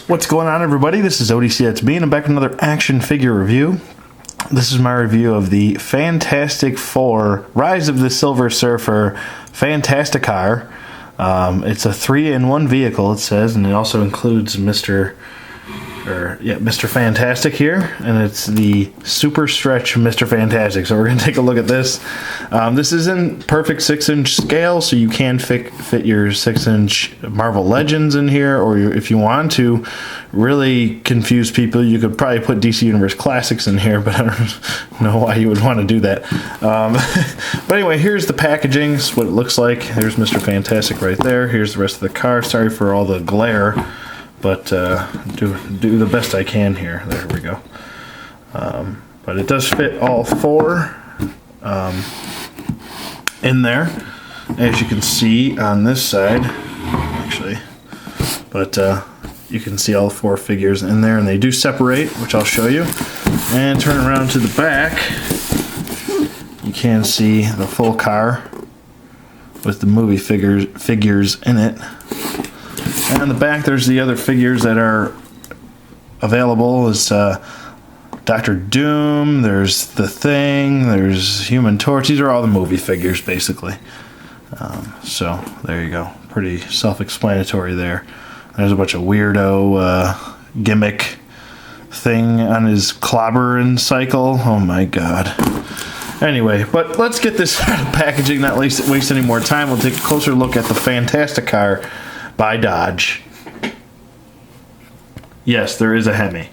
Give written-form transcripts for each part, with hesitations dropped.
What's going on, everybody? This is ODC, that's me, and I'm back with another action figure review. This is my review of the Fantastic Four Rise of the Silver Surfer Fantasticar. It's a 3-in-1 vehicle, it says, and it also includes Mr. Fantastic here, and it's the Super Stretch Mr. Fantastic. So we're going to take a look at this. This is in perfect 6-inch scale, so you can fit your 6-inch Marvel Legends in here, or if you want to really confuse people, you could probably put DC Universe Classics in here, but I don't know why you would want to do that. But anyway, here's the packaging. This is what it looks like. There's Mr. Fantastic right there. Here's the rest of the car. Sorry for all the glare, but do the best I can here. There we go. But it does fit all four in there, as you can see on this side, actually. But you can see all four figures in there, and they do separate, which I'll show you. And turn around to the back, you can see the full car with the movie figures in it. And on the back, there's the other figures that are available. Is Dr. Doom, there's The Thing, there's Human Torch. These are all the movie figures, basically. So, there you go. Pretty self-explanatory there. There's a bunch of weirdo gimmick thing on his clobbering cycle. Oh my god. Anyway, but let's get this out of packaging, not waste any more time. We'll take a closer look at the Fantasticar by Dodge. Yes, there is a Hemi.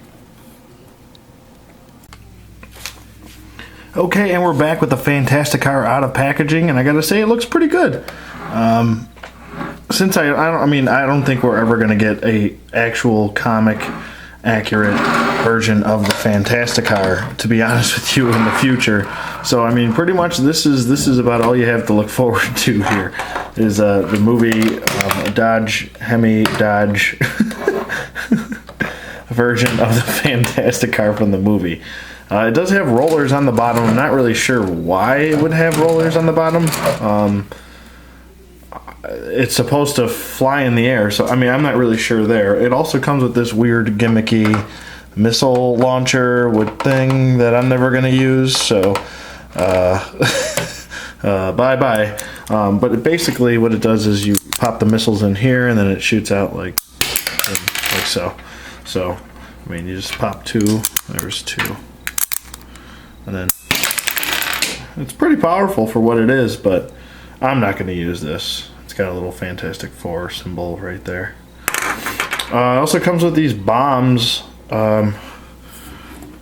Okay, and we're back with the Fantasticar out of packaging, and I gotta say, it looks pretty good. Since I don't think we're ever gonna get a actual comic accurate version of the Fantasticar, to be honest with you, in the future. So I mean, pretty much this is about all you have to look forward to here. Is the movie Dodge Hemi Dodge version of the Fantasticar from the movie. It does have rollers on the bottom. I'm not really sure why it would have rollers on the bottom. It's supposed to fly in the air, so I mean, I'm not really sure there. It also comes with this weird gimmicky missile launcher thing that I'm never going to use, so bye-bye. But basically what it does is you pop the missiles in here, and then it shoots out like so. So, I mean, you just pop two, there's two. And then it's pretty powerful for what it is, but I'm not going to use this. It's got a little Fantastic Four symbol right there. It also comes with these bombs.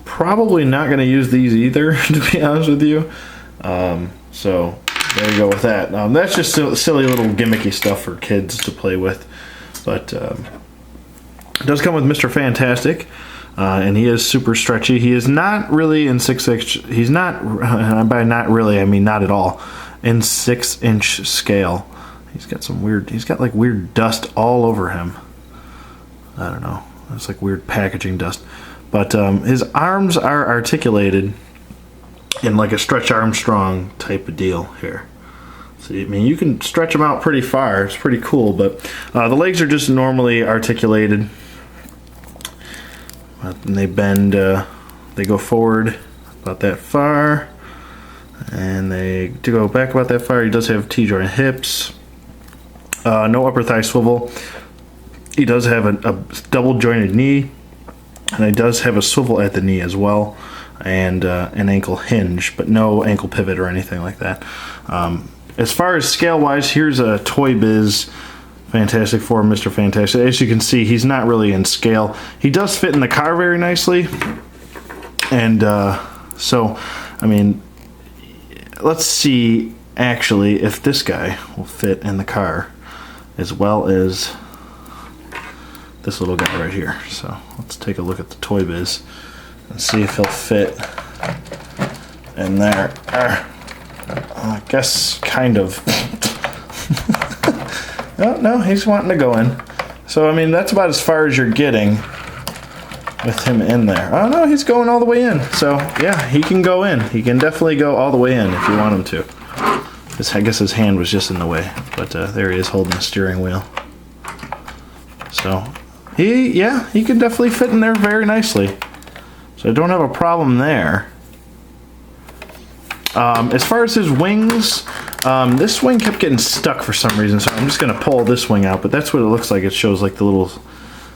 Probably not going to use these either, to be honest with you. So there you go with that. That's just silly little gimmicky stuff for kids to play with. But it does come with Mr. Fantastic. And he is super stretchy. He is not really in 6-inch. He's not, by not really, I mean not at all, in 6-inch scale. He's got like weird dust all over him. I don't know. It's like weird packaging dust. But his arms are articulated in like a Stretch Armstrong type of deal here. So, I mean, you can stretch them out pretty far. It's pretty cool. But the legs are just normally articulated. And they bend, they go forward about that far, and they do go back about that far. He does have T-joint hips, no upper thigh swivel. He does have a double jointed knee, and he does have a swivel at the knee as well, and an ankle hinge, but no ankle pivot or anything like that. As far as scale wise, here's a Toy Biz Fantastic Four Mr. Fantastic. As you can see, he's not really in scale. He does fit in the car very nicely. And so, I mean, let's see actually if this guy will fit in the car as well as this little guy right here. So let's take a look at the Toy Biz and see if he'll fit in there. I guess kind of. Oh, no, he's wanting to go in. So, I mean, that's about as far as you're getting with him in there. Oh, no, he's going all the way in. So, yeah, he can go in. He can definitely go all the way in if you want him to. I guess his hand was just in the way. But there he is holding the steering wheel. So, he can definitely fit in there very nicely. So I don't have a problem there. As far as his wings, this wing kept getting stuck for some reason, so I'm just going to pull this wing out, but that's what it looks like. It shows like the little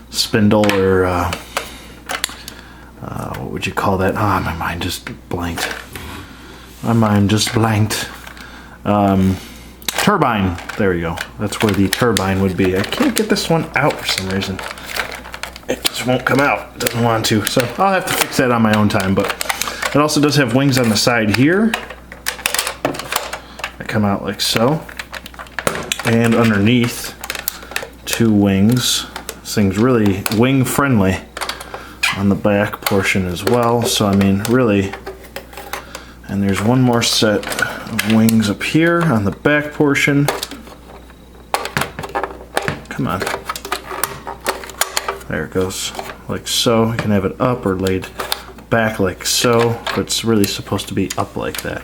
spindle, or what would you call that? Ah, my mind just blanked. Turbine. There we go. That's where the turbine would be. I can't get this one out for some reason. It just won't come out. It doesn't want to. So I'll have to fix that on my own time. But it also does have wings on the side here. They come out like so. And underneath, 2 wings. This thing's really wing friendly on the back portion as well. So I mean, really. And there's one more set of wings up here on the back portion. Come on. There it goes, like so. You can have it up or laid back like so, but it's really supposed to be up like that.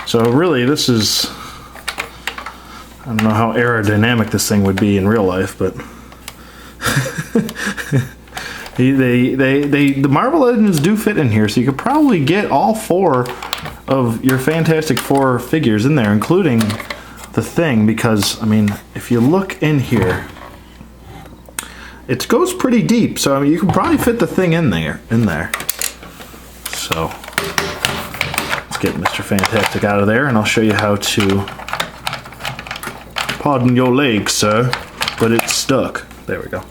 So really, this is, I don't know how aerodynamic this thing would be in real life, but the Marvel Legends do fit in here, so you could probably get all 4 of your Fantastic Four figures in there, including the Thing, because I mean, if you look in here, it goes pretty deep, so I mean, you can probably fit the Thing in there. So let's get Mr. Fantastic out of there, and I'll show you how to. Pardon your leg, sir, but it's stuck. There we go.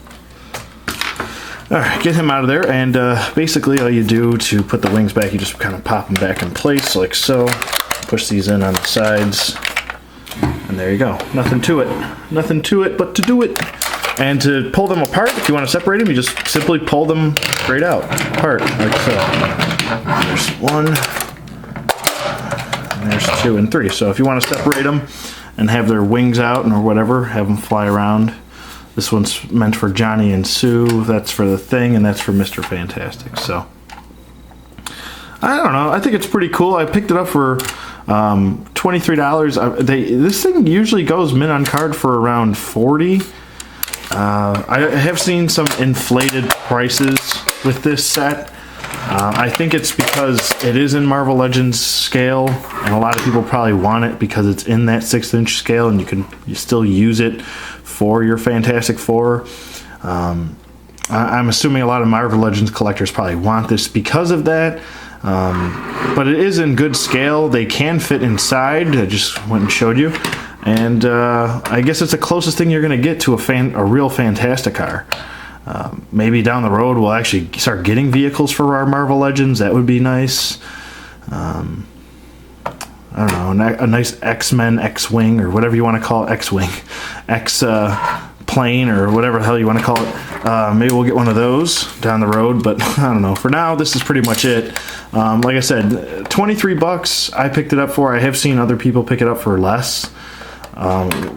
Alright, get him out of there, and basically all you do to put the wings back, you just kind of pop them back in place like so. Push these in on the sides, and there you go. Nothing to it. Nothing to it but to do it. And to pull them apart, if you want to separate them, you just simply pull them straight out, apart, like so. There's 1, and there's 2 and 3. So if you want to separate them and have their wings out or whatever, have them fly around. This one's meant for Johnny and Sue, that's for the Thing, and that's for Mr. Fantastic. So, I don't know, I think it's pretty cool. I picked it up for $23. This thing usually goes mint on card for around $40. I have seen some inflated prices with this set. I think it's because it is in Marvel Legends scale, and a lot of people probably want it because it's in that 6-inch scale, and you still use it for your Fantastic Four. I'm assuming a lot of Marvel Legends collectors probably want this because of that. But it is in good scale. They can fit inside. I just went and showed you. And I guess it's the closest thing you're going to get to a real Fantasticar. Maybe down the road we'll actually start getting vehicles for our Marvel Legends. That would be nice. I don't know, a nice X-Men X-Wing, or whatever you want to call it, X-Wing, X-Plane, or whatever the hell you want to call it. Maybe we'll get one of those down the road, but I don't know. For now, this is pretty much it. Like I said, $23 I picked it up for. I have seen other people pick it up for less.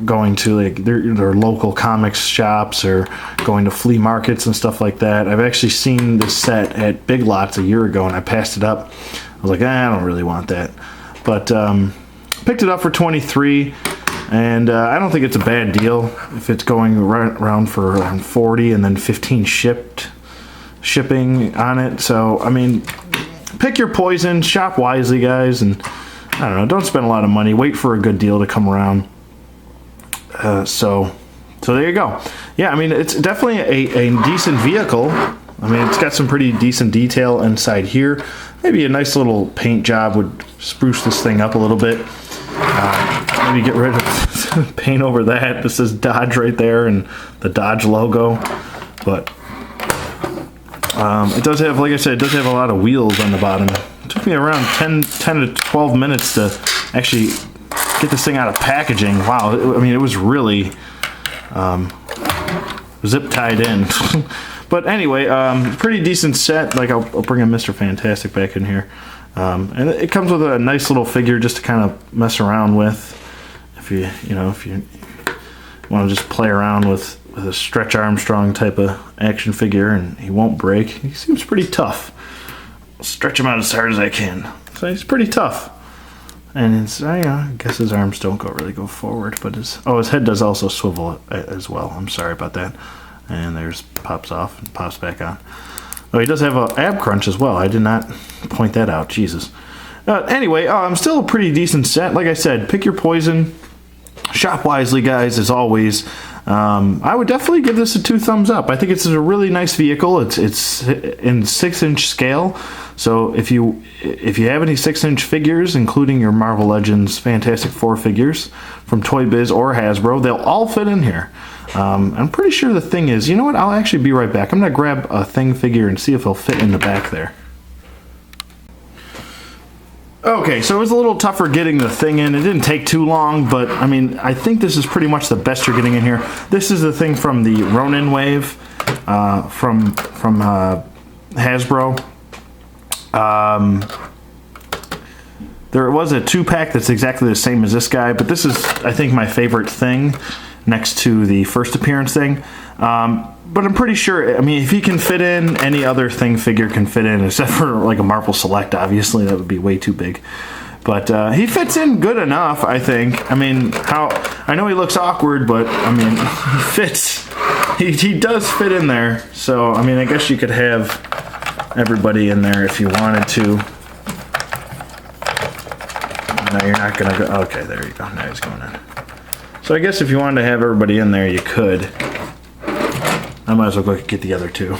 Going to like their local comics shops or going to flea markets and stuff like that. I've actually seen this set at Big Lots a year ago, and I passed it up. I was like, I don't really want that. But picked it up for $23, and I don't think it's a bad deal if it's going around for around $40 and then $15 shipping on it. So I mean, pick your poison, shop wisely, guys, and I don't know, don't spend a lot of money. Wait for a good deal to come around. So there you go. Yeah, I mean, it's definitely a decent vehicle. I mean, it's got some pretty decent detail inside here. Maybe a nice little paint job would spruce this thing up a little bit. Maybe get rid of paint over that. This is Dodge right there and the Dodge logo. But it does have, like I said, it does have a lot of wheels on the bottom. It took me around 10 to 12 minutes to actually get this thing out of packaging. Wow, I mean, it was really zip tied in. But anyway, pretty decent set. Like, I'll bring a Mr. Fantastic back in here. And it comes with a nice little figure just to kind of mess around with. If you want to just play around with a Stretch Armstrong type of action figure, and he won't break. He seems pretty tough. I'll stretch him out as hard as I can. So he's pretty tough. And it's, I guess his arms don't really go forward, but his head does also swivel as well. I'm sorry about that. And there's pops off and pops back on. Oh, he does have an ab crunch as well. I did not point that out. Jesus. Anyway, still a pretty decent set. Like I said, pick your poison. Shop wisely, guys, as always. I would definitely give this a 2 thumbs up. I think it's a really nice vehicle. It's in 6-inch scale. So if you have any 6-inch figures, including your Marvel Legends Fantastic Four figures from Toy Biz or Hasbro, they'll all fit in here. I'm pretty sure the thing is, you know what? I'll actually be right back. I'm going to grab a thing figure and see if it'll fit in the back there. Okay, so it was a little tougher getting the thing in. It didn't take too long, but I mean, I think this is pretty much the best you're getting in here. This is the thing from the Ronin wave from Hasbro. There was a 2-pack that's exactly the same as this guy, but this is, I think, my favorite thing next to the first appearance thing. But I'm pretty sure, I mean, if he can fit in, any other thing figure can fit in, except for like a Marvel Select, obviously. That would be way too big. But he fits in good enough, I think. I mean, I know he looks awkward, but I mean, he fits. He does fit in there. So, I mean, I guess you could have everybody in there if you wanted to. No, you're not going to go. Okay, there you go. Now he's going in. So I guess if you wanted to have everybody in there, you could. I might as well go get the other 2.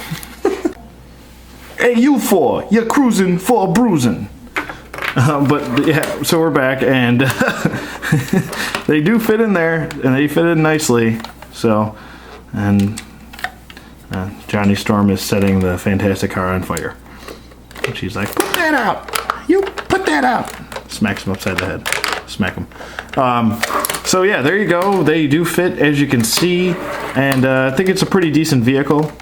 Hey, you 4, you're cruising for a bruising. But yeah, so we're back, and they do fit in there, and they fit in nicely. So, and Johnny Storm is setting the Fantasticar on fire. And she's like, "Put that out! You put that out!" Smacks him upside the head. Smack him. So yeah, there you go. They do fit, as you can see, and I think it's a pretty decent vehicle.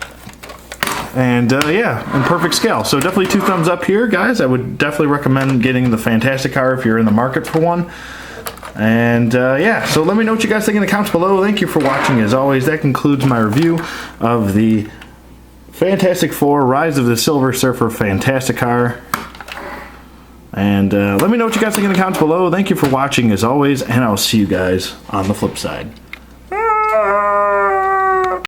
And yeah, in perfect scale. So definitely 2 thumbs up here, guys. I would definitely recommend getting the Fantasticar if you're in the market for one. And yeah, so let me know what you guys think in the comments below. Thank you for watching. As always, that concludes my review of the Fantastic Four Rise of the Silver Surfer Fantasticar. And let me know what you guys think in the comments below. Thank you for watching, as always, and I'll see you guys on the flip side.